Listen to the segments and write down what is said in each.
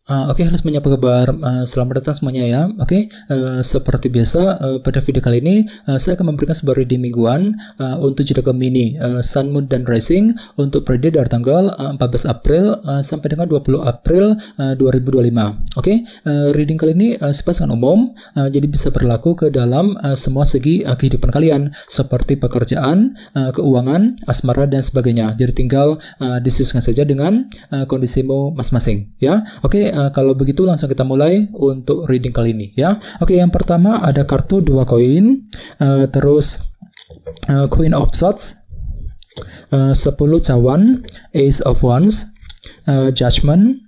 Oke, harus menyapa kabar. Selamat datang semuanya ya. Oke, seperti biasa pada video kali ini saya akan memberikan sebuah reading mingguan untuk zodiak Gemini, Sun, Moon, dan Rising untuk periode dari tanggal 14 April sampai dengan 20 April 2025. Oke, reading kali ini sifatnya umum, jadi bisa berlaku ke dalam semua segi kehidupan kalian seperti pekerjaan, keuangan, asmara, dan sebagainya. Jadi tinggal disesuaikan saja dengan kondisimu masing-masing ya. Oke, kalau begitu langsung kita mulai untuk reading kali ini ya. Oke, yang pertama ada kartu 2 koin, terus Queen of Swords, 10 cawan, Ace of Wands, Judgment,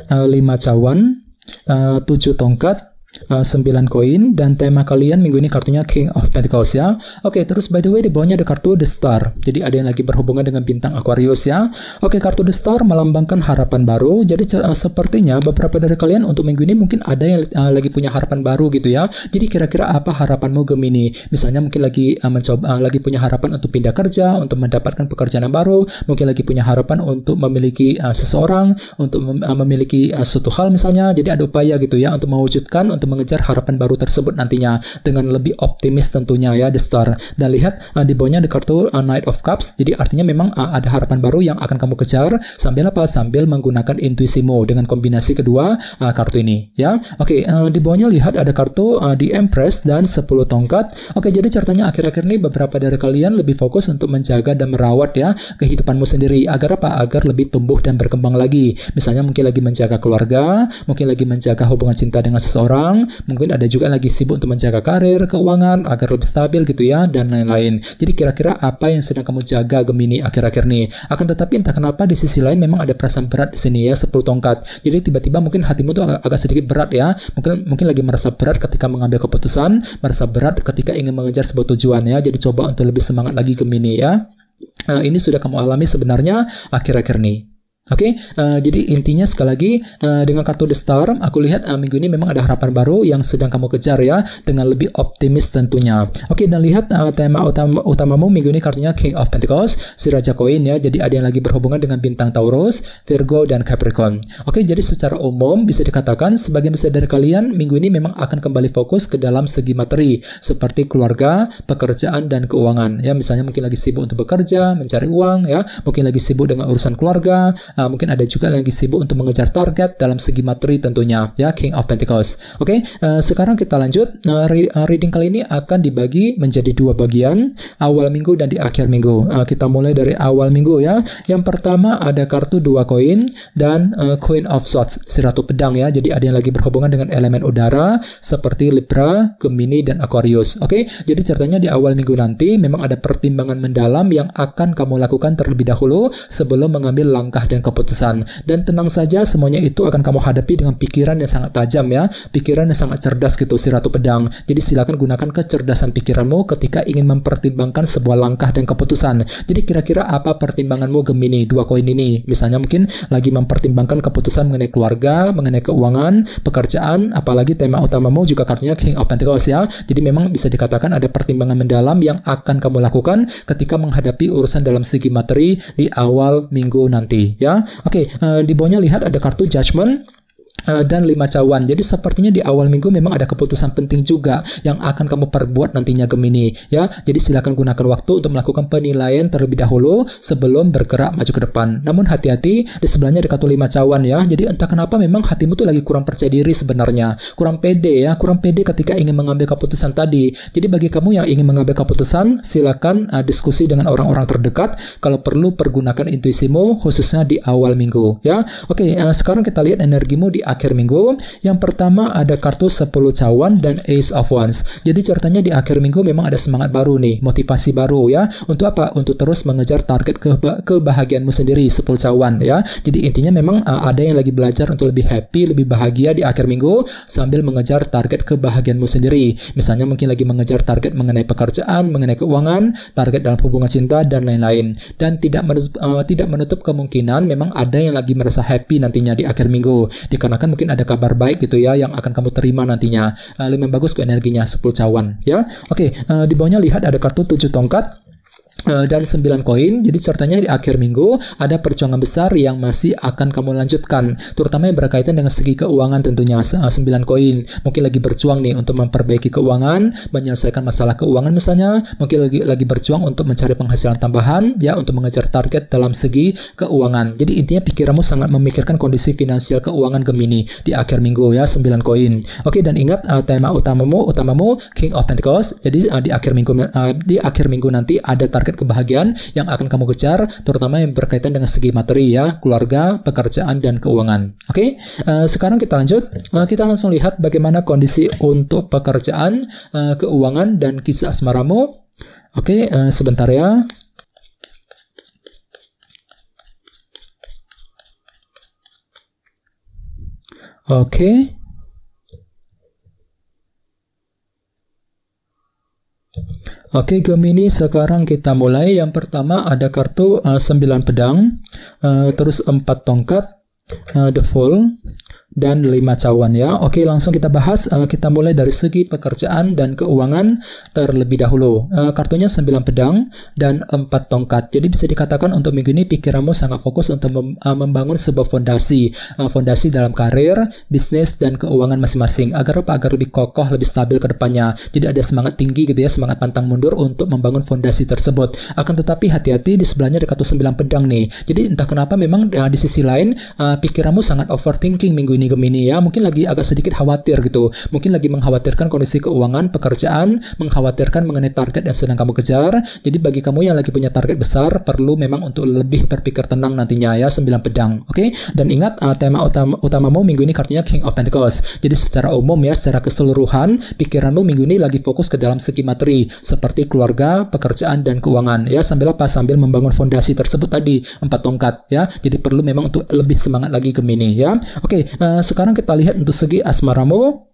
5 cawan, 7 tongkat, 9 koin, dan tema kalian minggu ini kartunya King of Pentacles ya. Oke, terus by the way di bawahnya ada kartu The Star. Jadi ada yang lagi berhubungan dengan bintang Aquarius ya. Oke, kartu The Star melambangkan harapan baru. Jadi sepertinya beberapa dari kalian untuk minggu ini mungkin ada yang lagi punya harapan baru gitu ya. Jadi kira-kira apa harapanmu Gemini? Misalnya mungkin lagi lagi punya harapan untuk pindah kerja, untuk mendapatkan pekerjaan yang baru, mungkin lagi punya harapan untuk memiliki seseorang, untuk memiliki suatu hal misalnya. Jadi ada upaya gitu ya untuk mewujudkan, untuk mengejar harapan baru tersebut nantinya dengan lebih optimis tentunya ya, The Star. Dan lihat di bawahnya ada kartu Knight of Cups. Jadi artinya memang ada harapan baru yang akan kamu kejar sambil apa? Sambil menggunakan intuisimu dengan kombinasi kedua kartu ini ya. Oke, di bawahnya lihat ada kartu The Empress dan 10 tongkat. Oke, jadi ceritanya akhir-akhir ini beberapa dari kalian lebih fokus untuk menjaga dan merawat ya kehidupanmu sendiri agar apa? Agar lebih tumbuh dan berkembang lagi. Misalnya mungkin lagi menjaga keluarga, mungkin lagi menjaga hubungan cinta dengan seseorang, mungkin ada juga lagi sibuk untuk menjaga karir, keuangan agar lebih stabil gitu ya, dan lain-lain. Jadi kira-kira apa yang sedang kamu jaga Gemini akhir-akhir ini? Akan tetapi entah kenapa di sisi lain memang ada perasaan berat di sini ya, 10 tongkat. Jadi tiba-tiba mungkin hatimu tuh agak sedikit berat ya. Mungkin lagi merasa berat ketika mengambil keputusan, merasa berat ketika ingin mengejar sebuah tujuan ya. Jadi coba untuk lebih semangat lagi Gemini ya. Ini sudah kamu alami sebenarnya akhir-akhir ini. Oke, jadi intinya sekali lagi dengan kartu The Star, aku lihat minggu ini memang ada harapan baru yang sedang kamu kejar ya, dengan lebih optimis tentunya. Oke, dan lihat tema utamamu minggu ini kartunya King of Pentacles, si Raja Koin ya. Jadi ada yang lagi berhubungan dengan bintang Taurus, Virgo, dan Capricorn. Oke, jadi secara umum bisa dikatakan sebagian besar dari kalian minggu ini memang akan kembali fokus ke dalam segi materi seperti keluarga, pekerjaan, dan keuangan ya. Misalnya mungkin lagi sibuk untuk bekerja, mencari uang ya, mungkin lagi sibuk dengan urusan keluarga. Mungkin ada juga yang lagi sibuk untuk mengejar target dalam segi materi tentunya ya, King of Pentacles. Oke, sekarang kita lanjut. Reading kali ini akan dibagi menjadi 2 bagian, awal minggu dan di akhir minggu. Kita mulai dari awal minggu ya. Yang pertama ada kartu 2 koin dan Queen of Swords, si Ratu Pedang ya. Jadi ada yang lagi berhubungan dengan elemen udara seperti Libra, Gemini, dan Aquarius. Oke, jadi ceritanya di awal minggu nanti memang ada pertimbangan mendalam yang akan kamu lakukan terlebih dahulu sebelum mengambil langkah dan keputusan. Dan tenang saja, semuanya itu akan kamu hadapi dengan pikiran yang sangat tajam ya, pikiran yang sangat cerdas gitu, si Ratu Pedang. Jadi silakan gunakan kecerdasan pikiranmu ketika ingin mempertimbangkan sebuah langkah dan keputusan. Jadi kira-kira apa pertimbanganmu Gemini 2 koin ini? Misalnya mungkin lagi mempertimbangkan keputusan mengenai keluarga, mengenai keuangan, pekerjaan, apalagi tema utamamu juga kartunya King of Pentacles ya. Jadi memang bisa dikatakan ada pertimbangan mendalam yang akan kamu lakukan ketika menghadapi urusan dalam segi materi di awal minggu nanti ya. Oke, di bawahnya lihat ada kartu Judgment dan 5 cawan. Jadi sepertinya di awal minggu memang ada keputusan penting juga yang akan kamu perbuat nantinya Gemini ya. Jadi silakan gunakan waktu untuk melakukan penilaian terlebih dahulu sebelum bergerak maju ke depan. Namun hati-hati, di sebelahnya ada kartu 5 cawan ya. Jadi entah kenapa memang hatimu tuh lagi kurang percaya diri sebenarnya, kurang pede ya, kurang pede ketika ingin mengambil keputusan tadi. Jadi bagi kamu yang ingin mengambil keputusan, silakan diskusi dengan orang-orang terdekat. Kalau perlu pergunakan intuisimu khususnya di awal minggu ya. Oke, sekarang kita lihat energimu di akhir minggu. Yang pertama ada kartu 10 cawan dan Ace of Wands. Jadi ceritanya di akhir minggu memang ada semangat baru nih, motivasi baru ya. Untuk apa? Untuk terus mengejar target kebahagiaanmu sendiri, 10 cawan ya. Jadi intinya memang ada yang lagi belajar untuk lebih happy, lebih bahagia di akhir minggu sambil mengejar target kebahagiaanmu sendiri. Misalnya mungkin lagi mengejar target mengenai pekerjaan, mengenai keuangan, target dalam hubungan cinta, dan lain-lain. Dan tidak menutup kemungkinan memang ada yang lagi merasa happy nantinya di akhir minggu. Dikarenakan mungkin ada kabar baik gitu ya yang akan kamu terima nantinya. Lebih bagus ke energinya 10 cawan ya. Oke, di bawahnya lihat ada kartu 7 tongkat. dan 9 koin. Jadi ceritanya di akhir minggu ada perjuangan besar yang masih akan kamu lanjutkan, terutama yang berkaitan dengan segi keuangan tentunya. 9 koin mungkin lagi berjuang nih untuk memperbaiki keuangan, menyelesaikan masalah keuangan misalnya, mungkin lagi berjuang untuk mencari penghasilan tambahan ya, untuk mengejar target dalam segi keuangan. Jadi intinya pikiranmu sangat memikirkan kondisi finansial keuangan Gemini di akhir minggu ya, 9 koin. Oke, dan ingat tema utamamu King of Pentacles. Jadi di akhir minggu nanti ada target kebahagiaan yang akan kamu kejar, terutama yang berkaitan dengan segi materi ya, keluarga, pekerjaan, dan keuangan. Oke, sekarang kita lanjut. Kita langsung lihat bagaimana kondisi untuk pekerjaan, keuangan, dan kisah asmaramu. Oke, sebentar ya. Oke. Oke, Gemini, sekarang kita mulai. Yang pertama ada kartu 9 pedang, terus 4 tongkat, The Fool, dan 5 cawan ya. Oke, langsung kita bahas. Kita mulai dari segi pekerjaan dan keuangan terlebih dahulu. Kartunya 9 pedang dan 4 tongkat. Jadi bisa dikatakan untuk minggu ini pikiranmu sangat fokus untuk membangun sebuah fondasi dalam karir, bisnis, dan keuangan masing-masing. Agar lebih kokoh, lebih stabil ke depannya. Jadi ada semangat tinggi gitu ya, semangat pantang mundur untuk membangun fondasi tersebut. Akan tetapi hati-hati, di sebelahnya ada kartu 9 pedang nih. Jadi entah kenapa memang di sisi lain pikiranmu sangat overthinking minggu ini Gemini ya, mungkin lagi agak sedikit khawatir gitu, mungkin lagi mengkhawatirkan kondisi keuangan, pekerjaan, mengkhawatirkan mengenai target yang sedang kamu kejar. Jadi bagi kamu yang lagi punya target besar, perlu memang untuk lebih berpikir tenang nantinya ya, 9 pedang. Oke, dan ingat tema utamamu minggu ini kartunya King of Pentacles. Jadi secara umum ya, secara keseluruhan pikiranmu minggu ini lagi fokus ke dalam segi materi seperti keluarga, pekerjaan, dan keuangan ya, sambil membangun fondasi tersebut tadi, 4 tongkat ya. Jadi perlu memang untuk lebih semangat lagi Gemini ya. Oke, sekarang kita lihat untuk segi asmaramu.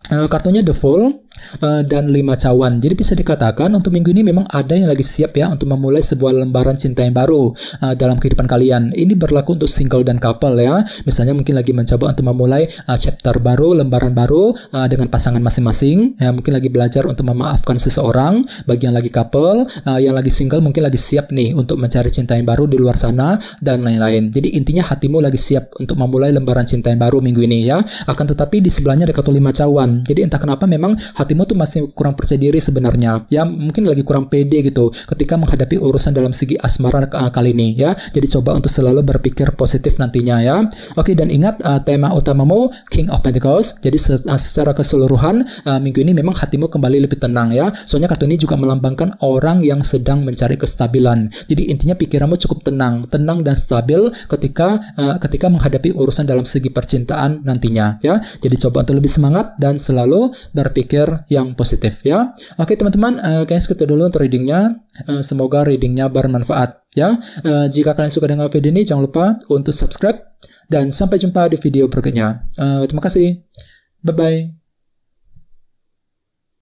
Kartunya The Fool dan 5 cawan. Jadi bisa dikatakan untuk minggu ini memang ada yang lagi siap ya untuk memulai sebuah lembaran cinta yang baru dalam kehidupan kalian. Ini berlaku untuk single dan couple ya. Misalnya mungkin lagi mencoba untuk memulai chapter baru, lembaran baru dengan pasangan masing-masing ya, mungkin lagi belajar untuk memaafkan seseorang. Bagi yang lagi couple, yang lagi single mungkin lagi siap nih untuk mencari cinta yang baru di luar sana dan lain-lain. Jadi intinya hatimu lagi siap untuk memulai lembaran cinta yang baru minggu ini ya. Akan tetapi di sebelahnya ada kartu 5 cawan. Jadi entah kenapa memang hatimu tuh masih kurang percaya diri sebenarnya ya, mungkin lagi kurang pede gitu ketika menghadapi urusan dalam segi asmara kali ini ya. Jadi coba untuk selalu berpikir positif nantinya ya. Oke, dan ingat tema utamamu King of Pentacles. Jadi secara keseluruhan minggu ini memang hatimu kembali lebih tenang ya. Soalnya kartu ini juga melambangkan orang yang sedang mencari kestabilan. Jadi intinya pikiranmu cukup tenang dan stabil ketika menghadapi urusan dalam segi percintaan nantinya ya. Jadi coba untuk lebih semangat dan selalu berpikir yang positif ya. Oke teman-teman, guys, itu dulu untuk readingnya. Semoga readingnya bermanfaat ya. Jika kalian suka dengan video ini, jangan lupa untuk subscribe dan sampai jumpa di video berikutnya. Terima kasih. Bye bye.